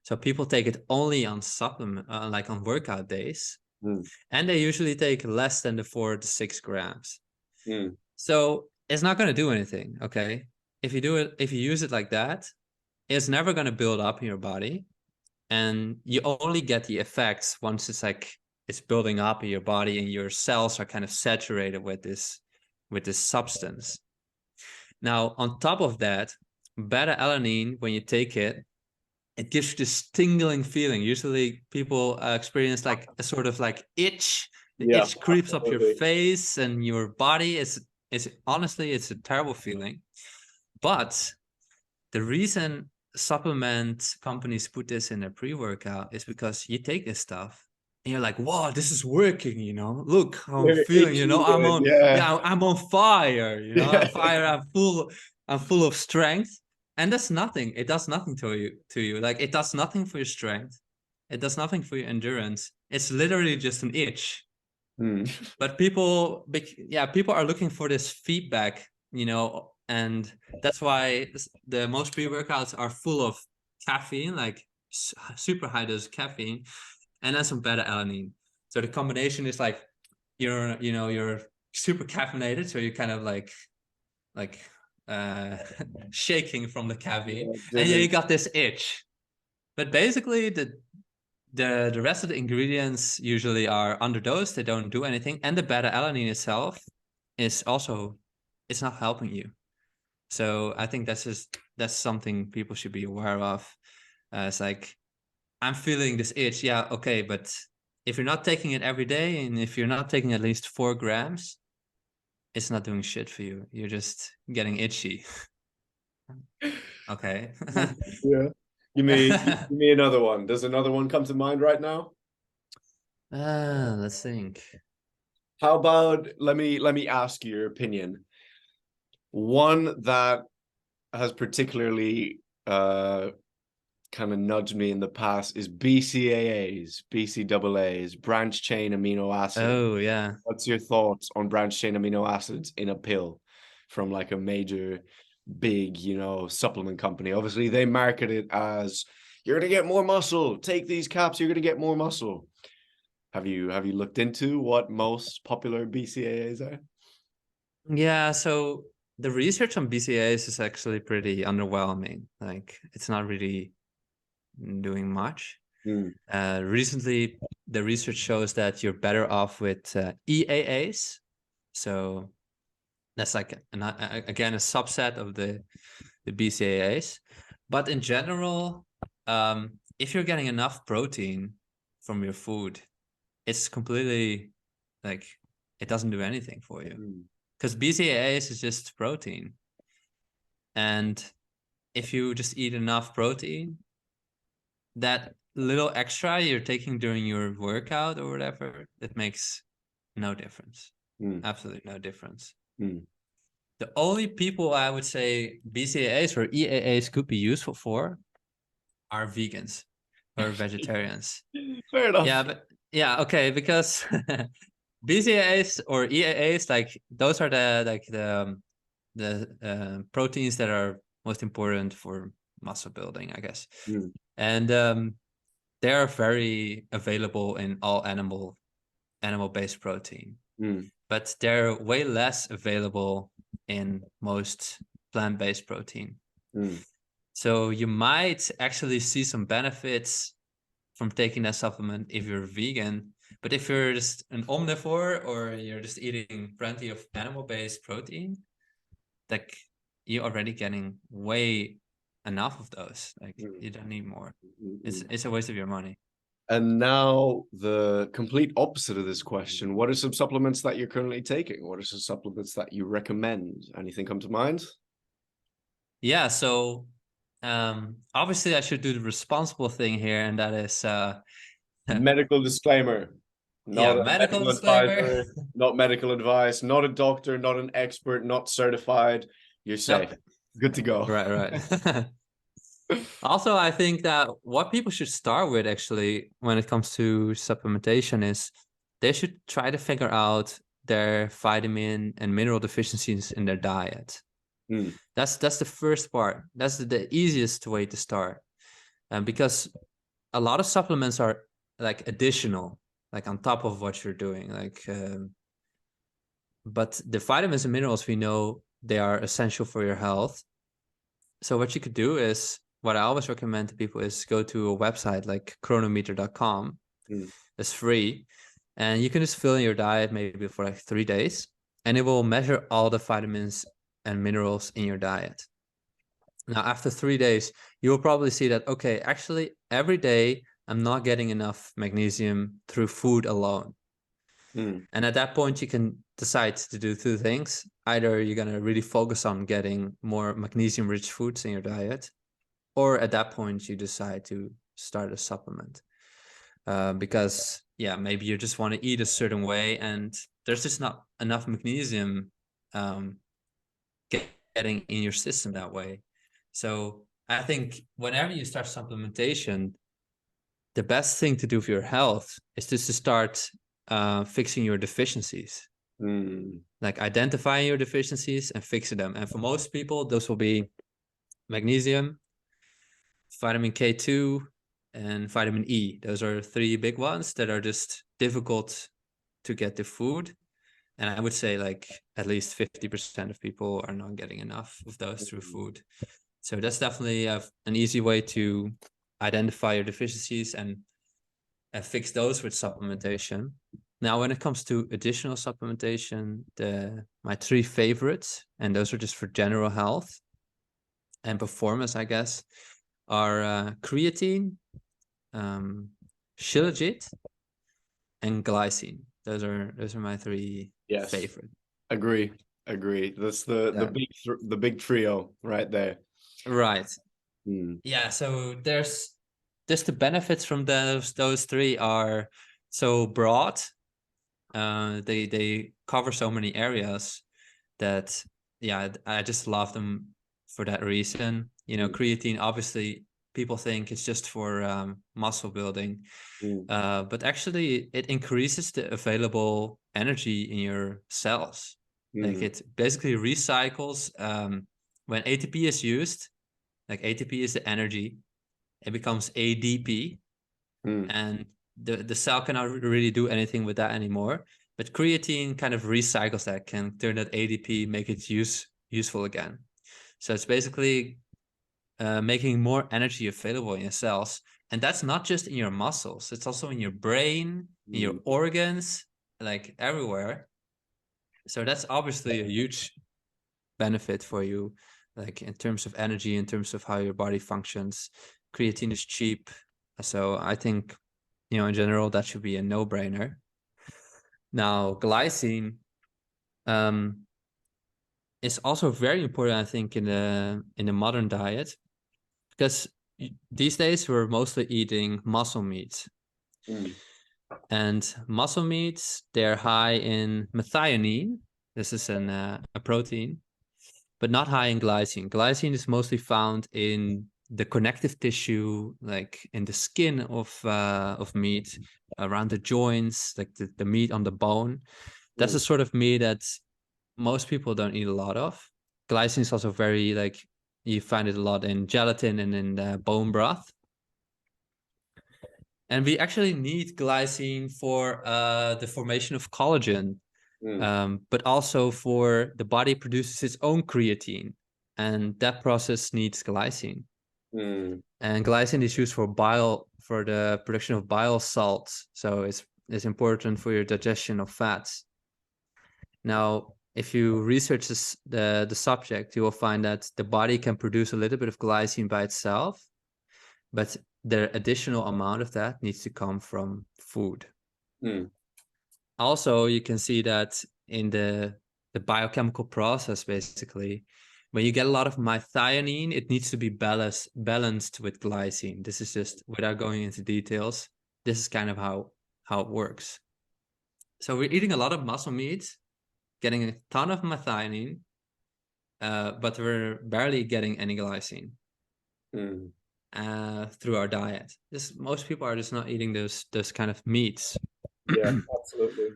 So people take it only on supplement, like on workout days, and they usually take less than the 4 to 6 grams. So it's not going to do anything. Okay, if you use it like that, it's never going to build up in your body, and you only get the effects once it's building up in your body and your cells are kind of saturated with this substance. Now, on top of that, beta alanine, when you take it, it gives you this tingling feeling. Usually people experience like a sort of like itch. The itch creeps up your face and your body. It's honestly, it's a terrible feeling. But the reason supplement companies put this in their pre-workout is because you take this stuff and you're like, wow, this is working, you know, look how I'm feeling, you know, I'm on fire, you know, I'm fire, I'm full of strength. And that's nothing. It does nothing to you. Like, it does nothing for your strength. It does nothing for your endurance. It's literally just an itch. But people are looking for this feedback, you know, and that's why the most pre-workouts are full of caffeine, like super high dose caffeine, and then some beta alanine. So the combination is like you're super caffeinated, so you're kind of like shaking from the caffeine, and you got this itch. But basically the rest of the ingredients usually are underdosed. They don't do anything, and the beta alanine itself is also, it's not helping you. So I think that's something people should be aware of. It's like, I'm feeling this itch, yeah, okay, but if you're not taking it every day, and if you're not taking at least 4 grams, it's not doing shit for you. You're just getting itchy. Okay. Yeah. Give me another one. Does another one come to mind right now? Let's think. How about let me ask you your opinion. One that has particularly kind of nudged me in the past is BCAAs, BCAAs, branched chain amino acids. Oh yeah. What's your thoughts on branched chain amino acids in a pill from like a major big, you know, supplement company? Obviously, they market it as you're gonna get more muscle. Take these caps, you're gonna get more muscle. Have you looked into what most popular BCAAs are? Yeah, so the research on BCAAs is actually pretty underwhelming. Like, it's not really doing much. Recently, the research shows that you're better off with EAAs. So that's like again a subset of the BCAAs. But in general, if you're getting enough protein from your food, it's completely like, it doesn't do anything for you, because BCAAs is just protein. And if you just eat enough protein, that little extra you're taking during your workout or whatever, it makes no difference. Absolutely no difference. The only people I would say BCAAs or EAAs could be useful for are vegans or vegetarians. Fair enough. Yeah, but yeah, okay, because BCAAs or EAAs, like, those are the proteins that are most important for muscle building, I guess. And they are very available in all animal-based protein, but they're way less available in most plant-based protein. So you might actually see some benefits from taking that supplement if you're vegan, but if you're just an omnivore or you're just eating plenty of animal-based protein, like, you're already getting way enough of those. Like, you don't need more. It's a waste of your money. And now the complete opposite of this question. What are some supplements that you're currently taking? What are some supplements that you recommend? Anything come to mind? Yeah, so obviously I should do the responsible thing here, and that is medical disclaimer. Not Yeah, a medical medical disclaimer. advisor, not medical advice, not a doctor, not an expert, not certified. You're safe. Yep. Good to go. Right, right. Also, I think that what people should start with actually when it comes to supplementation is they should try to figure out their vitamin and mineral deficiencies in their diet. Mm. That's the first part. That's the easiest way to start. Because a lot of supplements are like additional, like on top of what you're doing. But the vitamins and minerals, we know they are essential for your health. So what you could do is, what I always recommend to people is go to a website like chronometer.com. Mm. It's free. And you can just fill in your diet maybe for like 3 days. And it will measure all the vitamins and minerals in your diet. Now, after 3 days, you will probably see that, okay, actually, every day I'm not getting enough magnesium through food alone. Mm. And at that point, you can decide to do two things. Either you're going to really focus on getting more magnesium-rich foods in your diet, or at that point, you decide to start a supplement. Because, yeah, maybe you just want to eat a certain way, and there's just not enough magnesium getting in your system that way. So I think whenever you start supplementation, the best thing to do for your health is just to start fixing your deficiencies. Mm. Like identifying your deficiencies and fixing them. And for most people, those will be magnesium, vitamin K2, and vitamin E. Those are 3 big ones that are just difficult to get to food. And I would say like at least 50% of people are not getting enough of those through food. So that's definitely an easy way to identify your deficiencies and fix those with supplementation. Now, when it comes to additional supplementation, my 3 favorites, and those are just for general health and performance, I guess, are creatine, shilajit, and glycine. Those are my 3 Yes. favorite. Agree. That's the big trio right there. Right. Mm. Yeah. So there's just the benefits from those 3 are so broad. They cover so many areas that, yeah, I just love them for that reason. You know, creatine, obviously people think it's just for muscle building, but actually it increases the available energy in your cells. Like it basically recycles when ATP is used, like ATP is the energy, it becomes ADP, and the cell cannot really do anything with that anymore. But creatine kind of recycles that, can turn that ADP, make it useful again. So it's basically making more energy available in your cells. And that's not just in your muscles, it's also in your brain, in your organs, like everywhere. So that's obviously a huge benefit for you, like in terms of energy, in terms of how your body functions. Creatine is cheap. So I think, you know, in general, that should be a no-brainer. Now, glycine is also very important, I think, in the modern diet, because these days we're mostly eating muscle meat. And muscle meats, they're high in methionine. This is a protein, but not high in glycine. Glycine is mostly found in the connective tissue, like in the skin of meat, around the joints, like the meat on the bone. That's the sort of meat that most people don't eat a lot of. Glycine is also very, like, you find it a lot in gelatin and in bone broth. And we actually need glycine for the formation of collagen, but also for the body produces its own creatine, and that process needs glycine. And glycine is used for the production of bile salts, so it's important for your digestion of fats. Now, if you research the subject, you will find that the body can produce a little bit of glycine by itself, but the additional amount of that needs to come from food. Also, you can see that in the biochemical process, basically, when you get a lot of methionine, it needs to be balanced with glycine. This is just, without going into details, this is kind of how it works. So we're eating a lot of muscle meat, getting a ton of methionine, but we're barely getting any glycine through our diet. Most people are just not eating those kind of meats. Yeah, absolutely.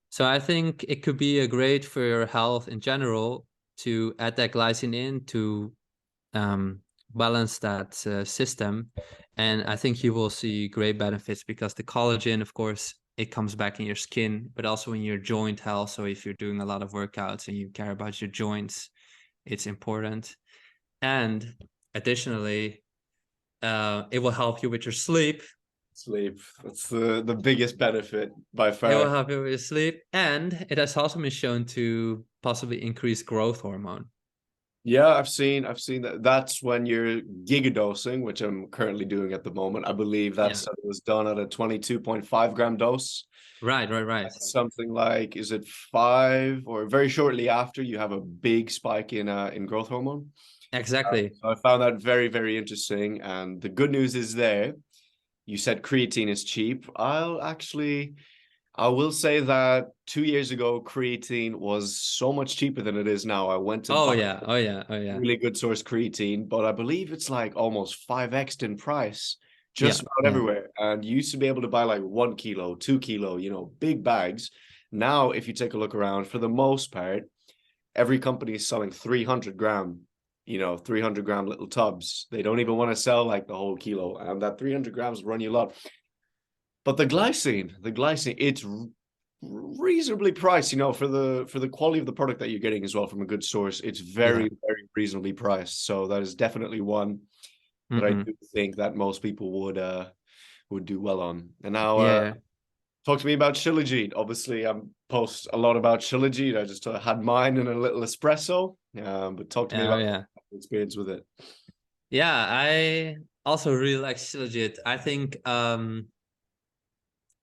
So I think it could be a great for your health in general to add that glycine in to balance that system. And I think you will see great benefits because the collagen, of course, it comes back in your skin, but also in your joint health. So if you're doing a lot of workouts and you care about your joints, it's important. And additionally, it will help you with your sleep. Sleep. That's the biggest benefit by It will far. help you with your sleep. And it has also been shown to possibly increase growth hormone. Yeah, I've seen that. That's when you're gigadosing, which I'm currently doing at the moment. I believe that study was done at a 22.5 gram dose. Right. Something like, is it 5 or very shortly after you have a big spike in growth hormone? Exactly. So I found that very, very interesting. And the good news is there. You said creatine is cheap. I will say that 2 years ago, creatine was so much cheaper than it is now. I went to buy really good source creatine, but I believe it's like almost 5x in price, just about everywhere. And you used to be able to buy like 1 kilo, 2 kilo, big bags. Now, if you take a look around, for the most part, every company is selling 300 gram, 300 gram little tubs. They don't even want to sell like the whole kilo, and that 300 grams will run you a lot. But the glycine, it's reasonably priced, for the quality of the product that you're getting as well from a good source. It's very, very reasonably priced. So that is definitely one that I do think that most people would do well on. And now talk to me about Shilajit. Obviously, I'm post a lot about Shilajit. I just had mine in a little espresso. But talk to me about your experience with it. Yeah, I also really like Shilajit. I think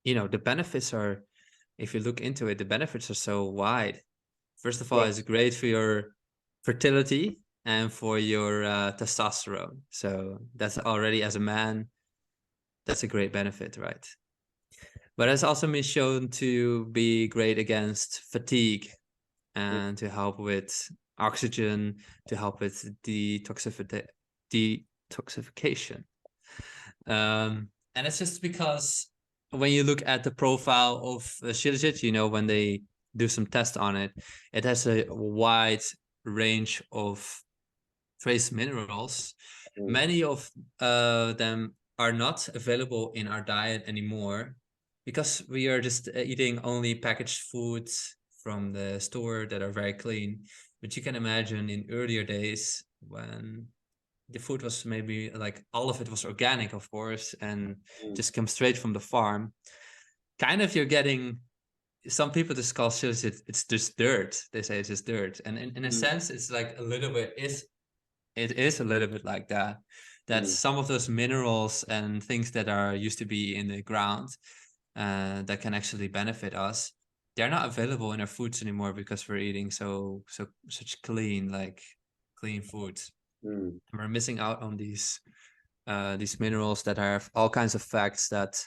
the benefits are, if you look into it, the benefits are so wide. First of all, it's great for your fertility and for your testosterone. So that's already, as a man, that's a great benefit, right? But it's also been shown to be great against fatigue and to help with oxygen, to help with detoxification. And it's just because when you look at the profile of Shilajit, when they do some tests on it, it has a wide range of trace minerals. Many of them are not available in our diet anymore because we are just eating only packaged foods from the store that are very clean. But you can imagine in earlier days when the food was maybe like all of it was organic, of course, and just come straight from the farm. Kind of you're getting, some people just call it, it's just dirt. They say it's just dirt. And in a sense, it's like a little bit, it is a little bit like that. That some of those minerals and things that are used to be in the ground that can actually benefit us, they're not available in our foods anymore because we're eating such clean foods. And we're missing out on these minerals that have all kinds of facts that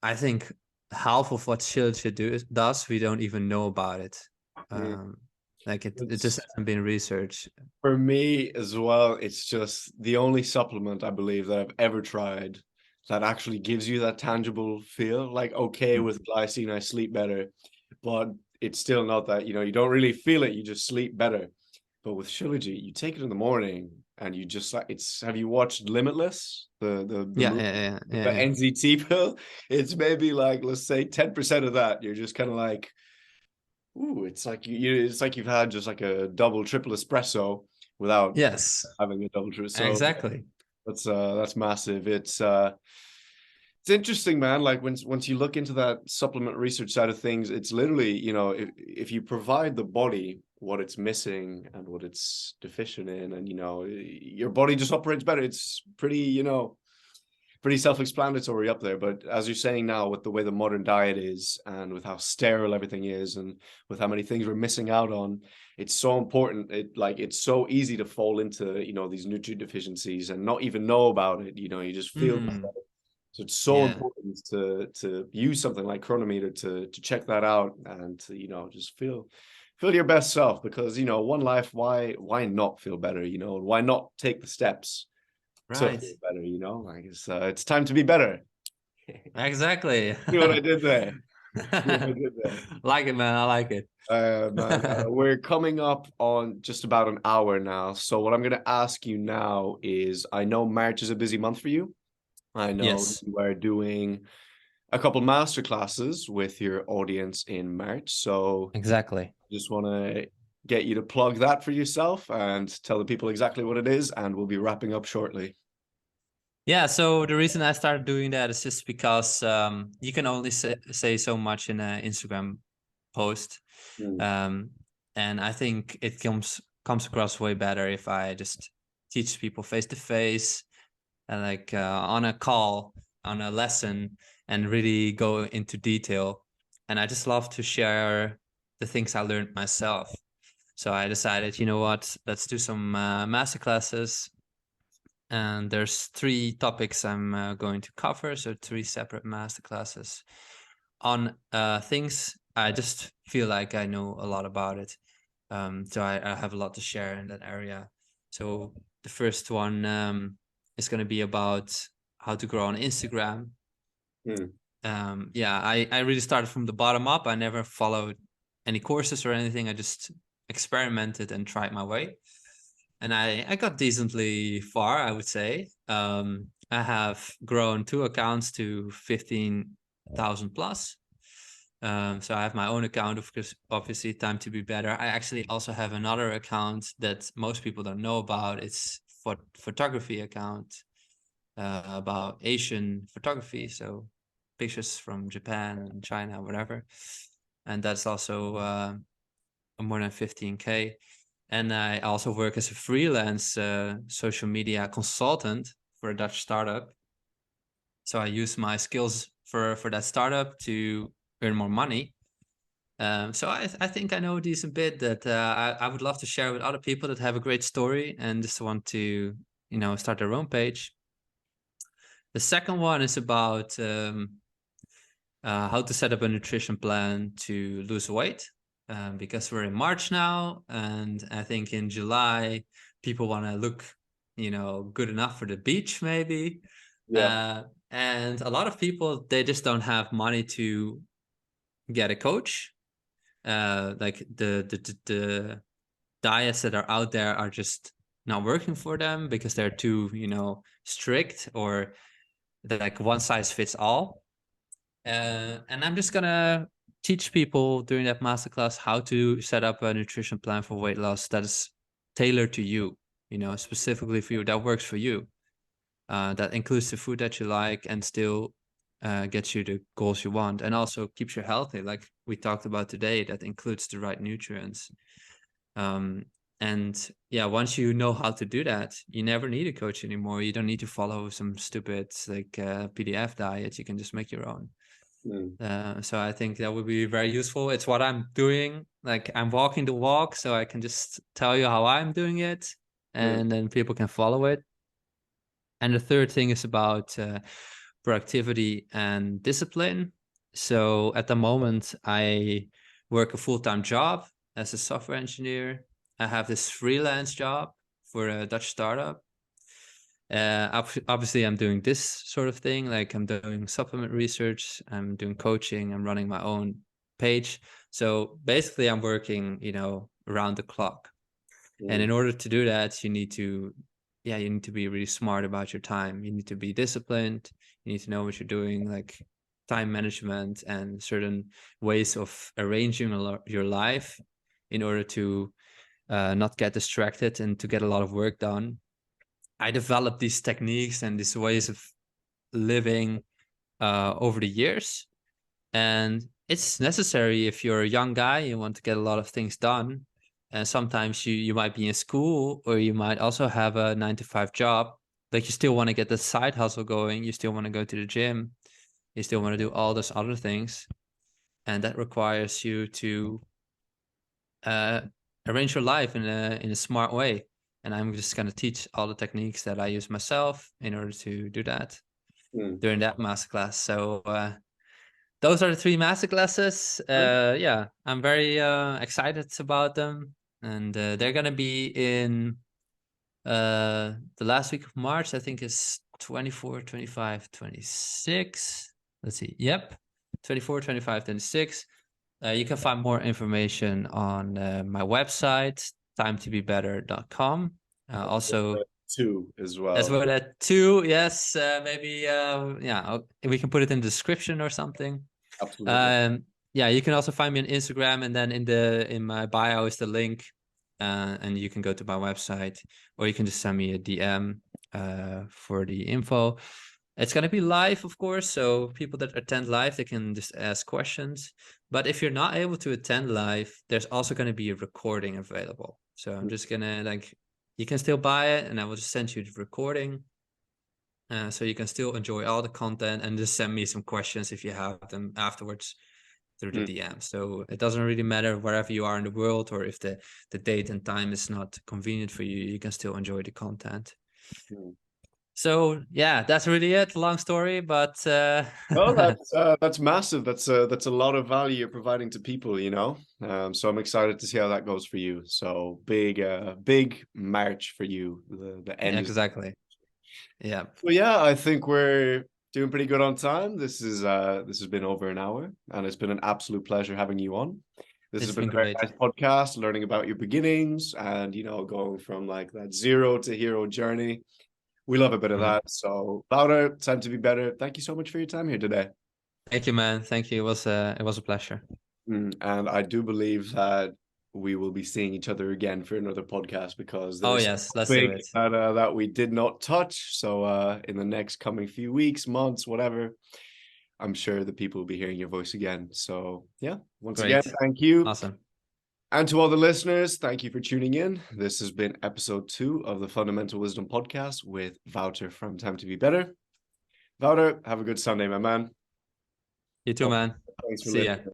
I think half of what Shilajit does, we don't even know about it. Like it just hasn't been researched. For me as well, it's just the only supplement I believe that I've ever tried that actually gives you that tangible feel. Like, okay, with glycine, I sleep better, but it's still not that, you don't really feel it. You just sleep better. But with Shilajit, you take it in the morning and you just like, have you watched Limitless? The NZT pill? It's maybe like, let's say 10% of that. You're just kind of like, ooh, it's like it's like you've had just like a double, triple espresso without having a double triple. So exactly. That's massive. It's interesting, man. Like once you look into that supplement research side of things, it's literally, if you provide the body what it's missing and what it's deficient in, and your body just operates better. It's pretty, pretty self-explanatory up there. But as you're saying now, with the way the modern diet is and with how sterile everything is and with how many things we're missing out on, it's so important. It's so easy to fall into, these nutrient deficiencies and not even know about it. You just feel So it's so Yeah. important to use something like Chronometer to check that out and to, just feel your best self, because, one life, why not feel better, why not take the steps to Right. feel better, like it's time to be better. Exactly. See what I did there? See what I did there? Like it, man. I like it. Man, we're coming up on just about an hour now. So what I'm going to ask you now is, I know March is a busy month for you. I know Yes, you are doing a couple master classes with your audience in March. So exactly. just want to get you to plug that for yourself and tell the people exactly what it is, and we'll be wrapping up shortly. Yeah, so the reason I started doing that is just because you can only say so much in an Instagram post. Um, and I think it comes across way better if I just teach people face to face, and like on a call, on a lesson, and really go into detail. And I just love to share the things I learned myself. So I decided, you know what, let's do some master classes. And there's 3 topics I'm going to cover, so 3 separate master classes on things I just feel like I know a lot about it. So I have a lot to share in that area. So the first one is going to be about how to grow on Instagram. Yeah, I really started from the bottom up. I never followed any courses or anything. I just experimented and tried my way. And I got decently far, I would say. I have grown 2 accounts to 15,000 plus. So I have my own account, of course, obviously Time2BeBetter. I actually also have another account that most people don't know about. It's photography account about Asian photography. So pictures from Japan and China, whatever. And that's also more than 15K. And I also work as a freelance social media consultant for a Dutch startup. So I use my skills for that startup to earn more money. So I think I know a decent bit that I would love to share with other people that have a great story and just want to, start their own page. The second one is about how to set up a nutrition plan to lose weight. Because we're in March now, and I think in July people want to look, good enough for the beach, maybe. Yeah. And a lot of people, they just don't have money to get a coach. Like the diets that are out there are just not working for them because they're too, strict, or like one size fits all. And I'm just gonna teach people during that masterclass how to set up a nutrition plan for weight loss that is tailored to you, specifically for you, that works for you. That includes the food that you like and still gets you the goals you want, and also keeps you healthy, like we talked about today. That includes the right nutrients. Um, and yeah, once you know how to do that, you never need a coach anymore. You don't need to follow some stupid like PDF diet. You can just make your own. So I think that would be very useful. It's what I'm doing. Like, I'm walking the walk, so I can just tell you how I'm doing it, and then people can follow it. And the third thing is about productivity and discipline. So at the moment, I work a full-time job as a software engineer. I have this freelance job for a Dutch startup. Obviously, I'm doing this sort of thing. Like, I'm doing supplement research, I'm doing coaching, I'm running my own page. So basically, I'm working, around the clock. And in order to do that, you need to be really smart about your time. You need to be disciplined. You need to know what you're doing, like time management and certain ways of arranging your life in order to not get distracted and to get a lot of work done. I developed these techniques and these ways of living over the years. And it's necessary if you're a young guy, you want to get a lot of things done. And sometimes you might be in school, or you might also have a 9 to 5 job, but you still want to get the side hustle going. You still want to go to the gym. You still want to do all those other things. And that requires you to arrange your life in a smart way. And I'm just going to teach all the techniques that I use myself in order to do that. during that masterclass. So those are the 3 masterclasses. Yeah, I'm very excited about them, and they're gonna be in the last week of March. I think is 24, 25, 26. Let's see. Yep, 24, 25, 26. You can find more information on my website, time2bebetter.com. Also, 2 as well. as well that 2. Yes, maybe yeah, we can put it in the description or something. Absolutely. Yeah, you can also find me on Instagram, and then in my bio is the link, and you can go to my website, or you can just send me a DM for the info. It's going to be live, of course, so people that attend live, they can just ask questions. But if you're not able to attend live, there's also going to be a recording available. So I'm just going to you can still buy it, and I will just send you the recording. So you can still enjoy all the content, and just send me some questions if you have them afterwards through the DM. So it doesn't really matter wherever you are in the world, or if the date and time is not convenient for you, you can still enjoy the content. So yeah, that's really it. Long story, but Oh, that's massive. That's a lot of value you're providing to people, you know. So I'm excited to see how that goes for you. So big March for you. The end. Yeah, exactly. Yeah. Well, yeah, I think we're doing pretty good on time. This has been over an hour, and it's been an absolute pleasure having you on. This has been a very nice podcast, learning about your beginnings and, you know, going from like that 0 to hero journey. We love a bit of that. So, Wouter, Time to Be Better. Thank you so much for your time here today. Thank you, man. Thank you. It was a pleasure. And I do believe that we will be seeing each other again for another podcast, because there's yes, let's do it. that we did not touch. So in the next coming few weeks, months, whatever, I'm sure that people will be hearing your voice again. So yeah, once again, thank you. Awesome. And to all the listeners, thank you for tuning in. This has been episode 2 of the Fundamental Wisdom Podcast with Wouter from Time to Be Better. Wouter, have a good Sunday, my man. You too, man. Thanks for See ya. listening.